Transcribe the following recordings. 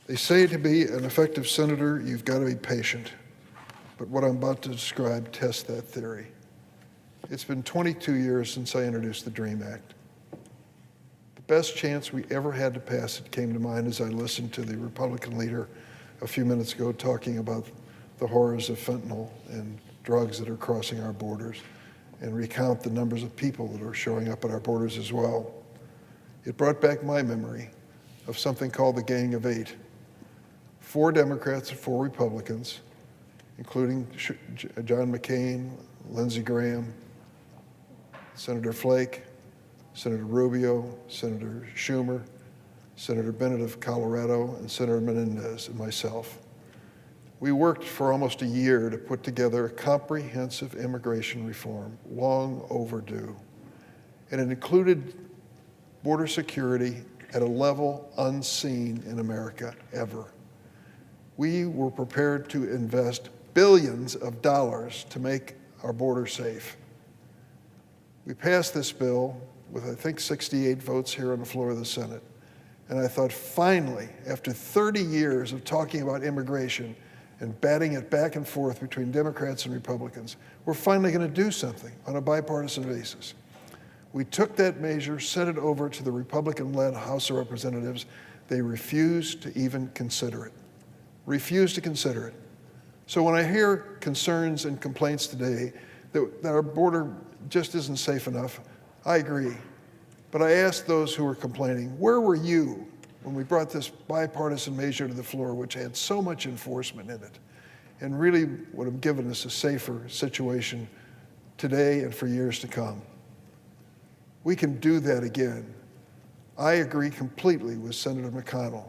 They say to be an effective senator, you've got to be patient. But what I'm about to describe tests that theory. It's been 22 years since I introduced the DREAM Act. The best chance we ever had to pass it came to mind as I listened to the Republican leader a few minutes ago talking about the horrors of fentanyl and drugs that are crossing our borders, and recount the numbers of people that are showing up at our borders as well. It brought back my memory of something called the Gang of Eight. 4 Democrats and 4 Republicans, including John McCain, Lindsey Graham, Senator Flake, Senator Rubio, Senator Schumer, Senator Bennett of Colorado, and Senator Menendez, and myself. We worked for almost a year to put together a comprehensive immigration reform, long overdue. And it included border security at a level unseen in America ever. We were prepared to invest billions of dollars to make our border safe. We passed this bill with, I think, 68 votes here on the floor of the Senate. And I thought, finally, after 30 years of talking about immigration and batting it back and forth between Democrats and Republicans, we're finally going to do something on a bipartisan basis. We took that measure, sent it over to the Republican-led House of Representatives. They refused to even consider it. Refused to consider it. So when I hear concerns and complaints today that our border just isn't safe enough, I agree. But I asked those who were complaining, where were you when we brought this bipartisan measure to the floor, which had so much enforcement in it, and really would have given us a safer situation today and for years to come? We can do that again. I agree completely with Senator McConnell.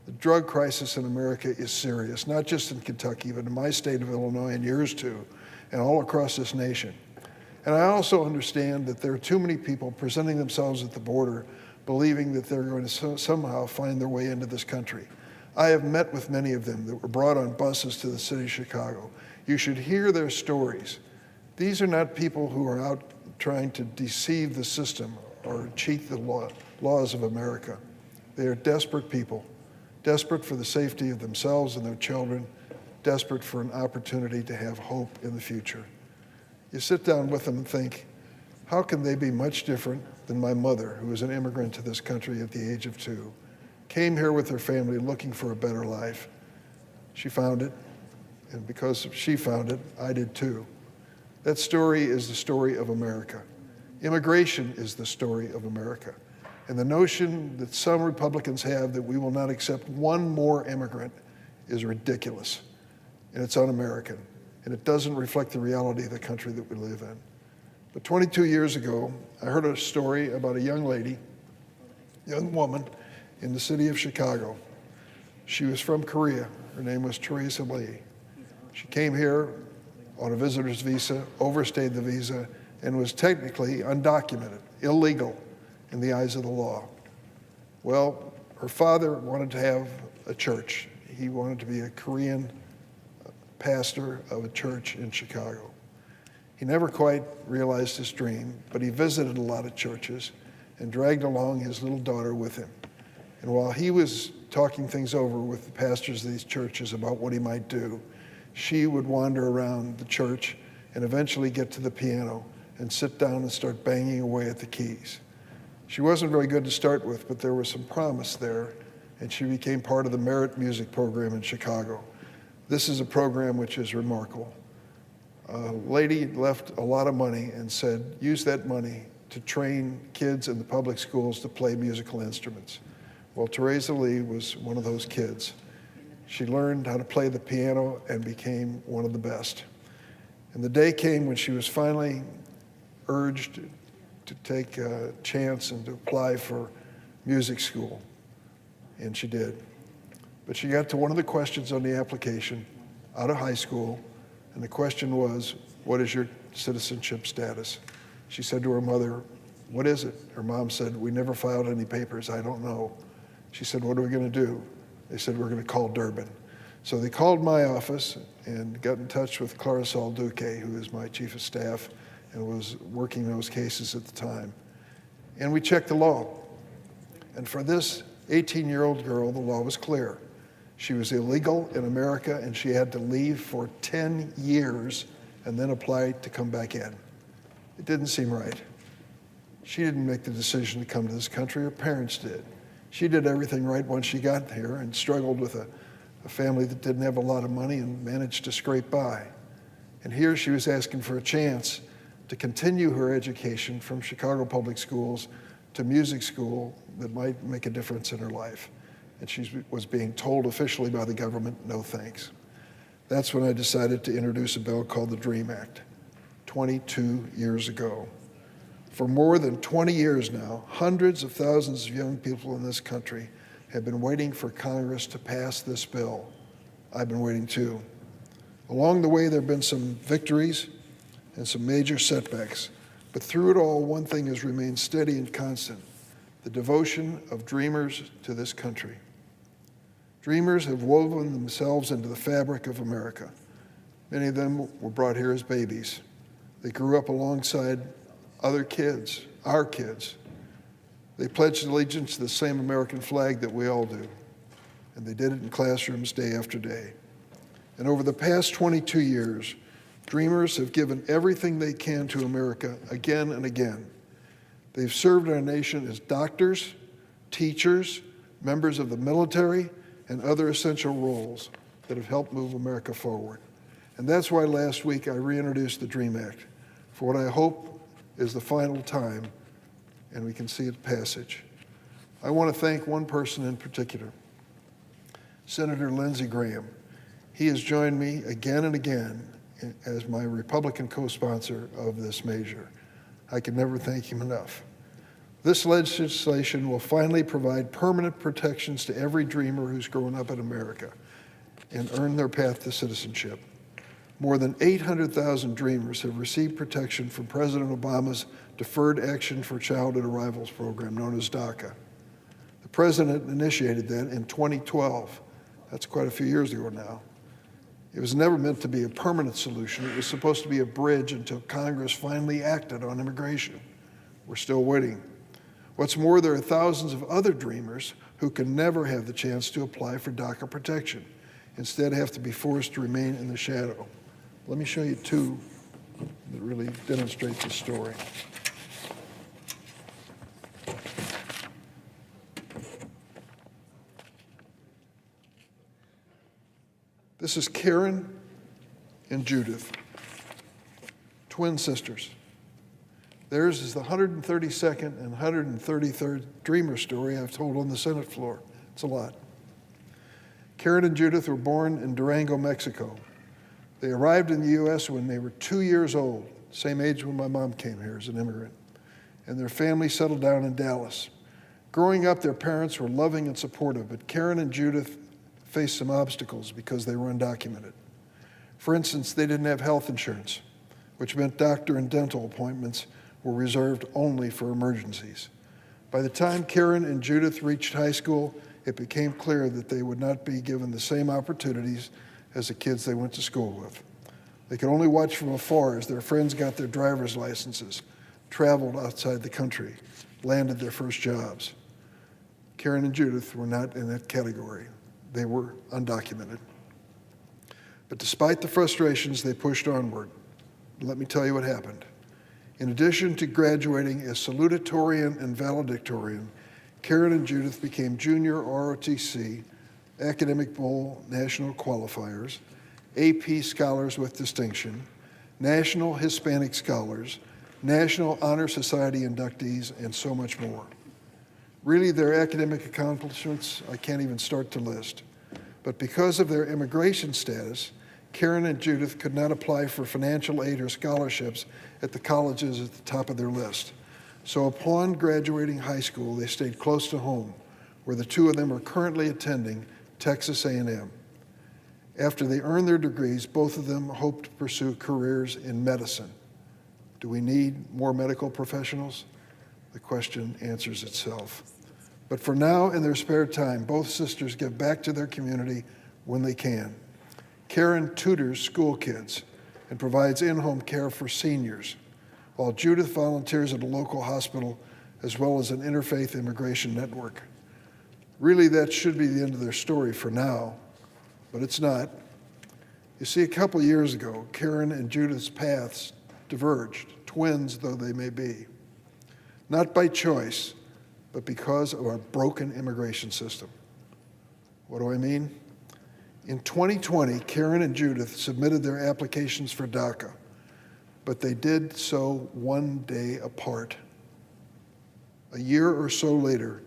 The drug crisis in America is serious, not just in Kentucky, but in my state of Illinois and yours too, and all across this nation. And I also understand that there are too many people presenting themselves at the border believing that they're going to somehow find their way into this country. I have met with many of them that were brought on buses to the city of Chicago. You should hear their stories. These are not people who are out trying to deceive the system or cheat the laws of America. They are desperate people, desperate for the safety of themselves and their children, desperate for an opportunity to have hope in the future. You sit down with them and think, how can they be much different than my mother, who was an immigrant to this country at the age of 2, came here with her family looking for a better life. She found it, and because she found it, I did too. That story is the story of America. Immigration is the story of America. And the notion that some Republicans have that we will not accept one more immigrant is ridiculous, and it's un-American, and it doesn't reflect the reality of the country that we live in. But 22 years ago, I heard a story about a young lady, young woman in the city of Chicago. She was from Korea. Her name was Teresa Lee. She came here on a visitor's visa, overstayed the visa, and was technically undocumented, illegal in the eyes of the law. Well, her father wanted to have a church. He wanted to be a Korean pastor of a church in Chicago. He never quite realized his dream, but he visited a lot of churches and dragged along his little daughter with him. And while he was talking things over with the pastors of these churches about what he might do, she would wander around the church and eventually get to the piano and sit down and start banging away at the keys. She wasn't very good to start with, but there was some promise there, and she became part of the Merit Music program in Chicago. This is a program which is remarkable. A lady left a lot of money and said, use that money to train kids in the public schools to play musical instruments. Well, Teresa Lee was one of those kids. She learned how to play the piano and became one of the best. And the day came when she was finally urged to take a chance and to apply for music school, and she did. But she got to one of the questions on the application out of high school, and the question was, what is your citizenship status? She said to her mother, what is it? Her mom said, we never filed any papers, I don't know. She said, what are we going to do? They said, we're going to call Durbin. So they called my office and got in touch with Clarasol Duque, who is my chief of staff and was working those cases at the time. And we checked the law. And for this 18-year-old girl, the law was clear. She was illegal in America, and she had to leave for 10 years and then apply to come back in. It didn't seem right. She didn't make the decision to come to this country. Her parents did. She did everything right once she got here and struggled with a family that didn't have a lot of money and managed to scrape by. And here she was asking for a chance to continue her education from Chicago Public Schools to music school that might make a difference in her life. And she was being told officially by the government, no thanks. That's when I decided to introduce a bill called the DREAM Act, 22 years ago. For more than 20 years now, hundreds of thousands of young people in this country have been waiting for Congress to pass this bill. I've been waiting too. Along the way, there have been some victories and some major setbacks, but through it all, one thing has remained steady and constant: the devotion of dreamers to this country. Dreamers have woven themselves into the fabric of America. Many of them were brought here as babies. They grew up alongside other kids, our kids. They pledged allegiance to the same American flag that we all do, and they did it in classrooms day after day. And over the past 22 years, dreamers have given everything they can to America again and again. They've served our nation as doctors, teachers, members of the military, and other essential roles that have helped move America forward. And that's why last week I reintroduced the DREAM Act for what I hope is the final time, and we can see its passage. I want to thank one person in particular, Senator Lindsey Graham. He has joined me again and again as my Republican co-sponsor of this measure. I can never thank him enough. This legislation will finally provide permanent protections to every dreamer who's grown up in America and earned their path to citizenship. More than 800,000 dreamers have received protection from President Obama's Deferred Action for Childhood Arrivals program, known as DACA. The president initiated that in 2012. That's quite a few years ago now. It was never meant to be a permanent solution. It was supposed to be a bridge until Congress finally acted on immigration. We're still waiting. What's more, there are thousands of other dreamers who can never have the chance to apply for DACA protection, instead have to be forced to remain in the shadow. Let me show you two that really demonstrate this story. This is Karen and Judith, twin sisters. Theirs is the 132nd and 133rd dreamer story I've told on the Senate floor. It's a lot. Karen and Judith were born in Durango, Mexico. They arrived in the U.S. when they were 2 years old, same age when my mom came here as an immigrant, and their family settled down in Dallas. Growing up, their parents were loving and supportive, but Karen and Judith faced some obstacles because they were undocumented. For instance, they didn't have health insurance, which meant doctor and dental appointments were reserved only for emergencies. By the time Karen and Judith reached high school, it became clear that they would not be given the same opportunities as the kids they went to school with. They could only watch from afar as their friends got their driver's licenses, traveled outside the country, landed their first jobs. Karen and Judith were not in that category. They were undocumented. But despite the frustrations, they pushed onward. Let me tell you what happened. In addition to graduating as salutatorian and valedictorian, Karen and Judith became junior ROTC, Academic Bowl National Qualifiers, AP Scholars with Distinction, National Hispanic Scholars, National Honor Society inductees, and so much more. Really, their academic accomplishments, I can't even start to list. But because of their immigration status, Karen and Judith could not apply for financial aid or scholarships at the colleges at the top of their list. So upon graduating high school, they stayed close to home, where the two of them are currently attending Texas A&M. After they earned their degrees, both of them hoped to pursue careers in medicine. Do we need more medical professionals? The question answers itself. But for now, in their spare time, both sisters give back to their community when they can. Karen tutors school kids and provides in-home care for seniors, while Judith volunteers at a local hospital as well as an interfaith immigration network. Really, that should be the end of their story for now, but it's not. You see, a couple years ago, Karen and Judith's paths diverged, twins though they may be. Not by choice, but because of our broken immigration system. What do I mean? In 2020, Karen and Judith submitted their applications for DACA, but they did so one day apart. A year or so later,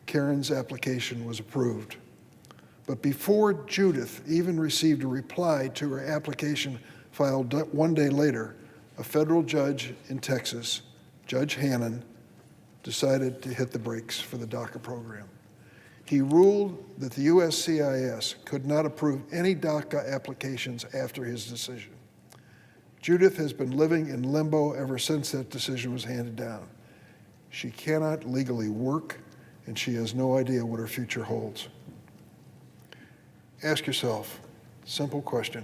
Karen's application was approved. But before Judith even received a reply to her application filed one day later, a federal judge in Texas, Judge Hannon, decided to hit the brakes for the DACA program. He ruled that the USCIS could not approve any DACA applications after his decision. Judith has been living in limbo ever since that decision was handed down. She cannot legally work, and she has no idea what her future holds. Ask yourself, simple question,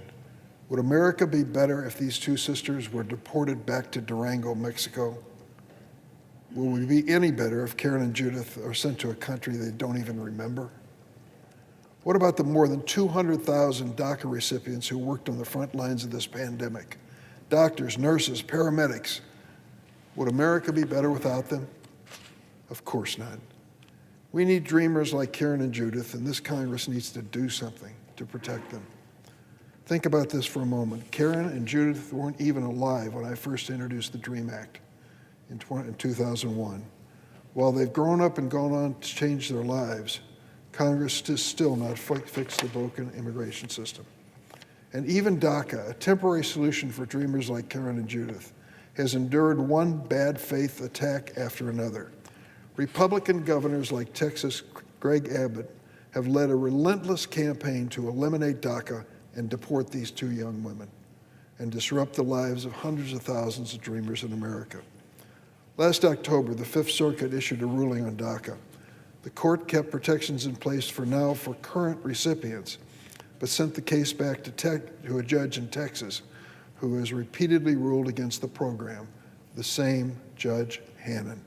would America be better if these two sisters were deported back to Durango, Mexico? Will we be any better if Karen and Judith are sent to a country they don't even remember? What about the more than 200,000 DACA recipients who worked on the front lines of this pandemic? Doctors, nurses, paramedics. Would America be better without them? Of course not. We need dreamers like Karen and Judith, and this Congress needs to do something to protect them. Think about this for a moment. Karen and Judith weren't even alive when I first introduced the DREAM Act in 2001. While they've grown up and gone on to change their lives, Congress has still not fixed the broken immigration system. And even DACA, a temporary solution for dreamers like Karen and Judith, has endured one bad faith attack after another. Republican governors like Texas' Greg Abbott have led a relentless campaign to eliminate DACA and deport these two young women and disrupt the lives of hundreds of thousands of dreamers in America. Last October, the Fifth Circuit issued a ruling on DACA. The court kept protections in place for now for current recipients, but sent the case back to a judge in Texas who has repeatedly ruled against the program, the same Judge Hannon.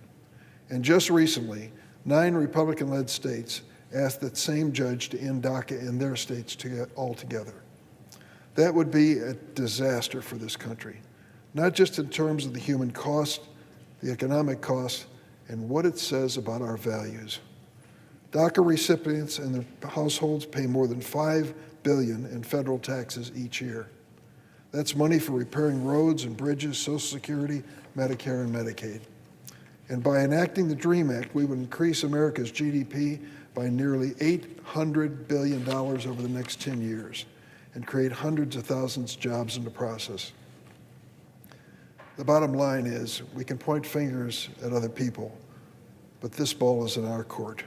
And just recently, 9 Republican-led states asked that same judge to end DACA in their states altogether. That would be a disaster for this country, not just in terms of the human cost, the economic cost, and what it says about our values. DACA recipients and their households pay more than $5 billion in federal taxes each year. That's money for repairing roads and bridges, Social Security, Medicare, and Medicaid. And by enacting the DREAM Act, we would increase America's GDP by nearly $800 billion over the next 10 years and create hundreds of thousands of jobs in the process. The bottom line is we can point fingers at other people, but this ball is in our court.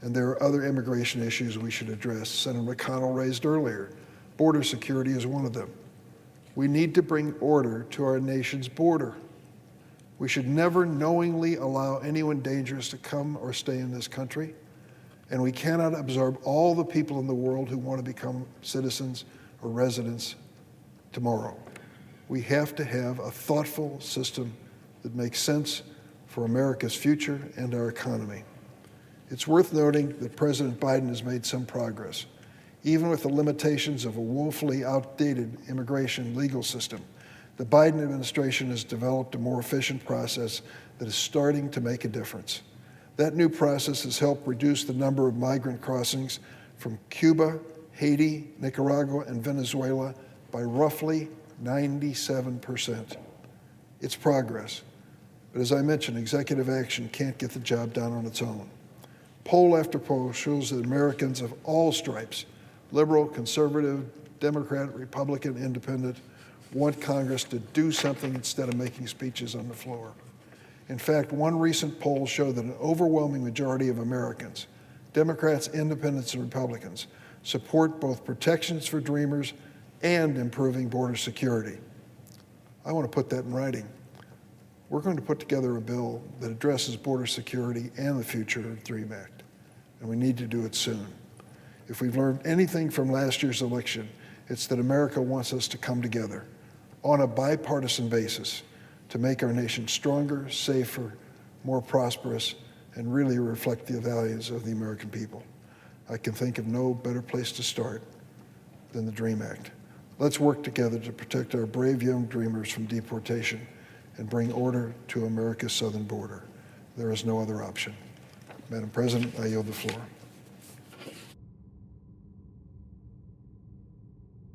And there are other immigration issues we should address. Senator McConnell raised earlier. Border security is one of them. We need to bring order to our nation's border. We should never knowingly allow anyone dangerous to come or stay in this country. And we cannot absorb all the people in the world who want to become citizens or residents tomorrow. We have to have a thoughtful system that makes sense for America's future and our economy. It's worth noting that President Biden has made some progress. Even with the limitations of a woefully outdated immigration legal system, the Biden administration has developed a more efficient process that is starting to make a difference. That new process has helped reduce the number of migrant crossings from Cuba, Haiti, Nicaragua, and Venezuela by roughly 97%. It's progress. But as I mentioned, executive action can't get the job done on its own. Poll after poll shows that Americans of all stripes, liberal, conservative, Democrat, Republican, independent, want Congress to do something instead of making speeches on the floor. In fact, one recent poll showed that an overwhelming majority of Americans, Democrats, independents, and Republicans, support both protections for dreamers and improving border security. I want to put that in writing. We're going to put together a bill that addresses border security and the future of the DREAM Act, and we need to do it soon. If we've learned anything from last year's election, it's that America wants us to come together on a bipartisan basis to make our nation stronger, safer, more prosperous, and really reflect the values of the American people. I can think of no better place to start than the DREAM Act. Let's work together to protect our brave young dreamers from deportation and bring order to America's southern border. There is no other option. Madam President, I yield the floor.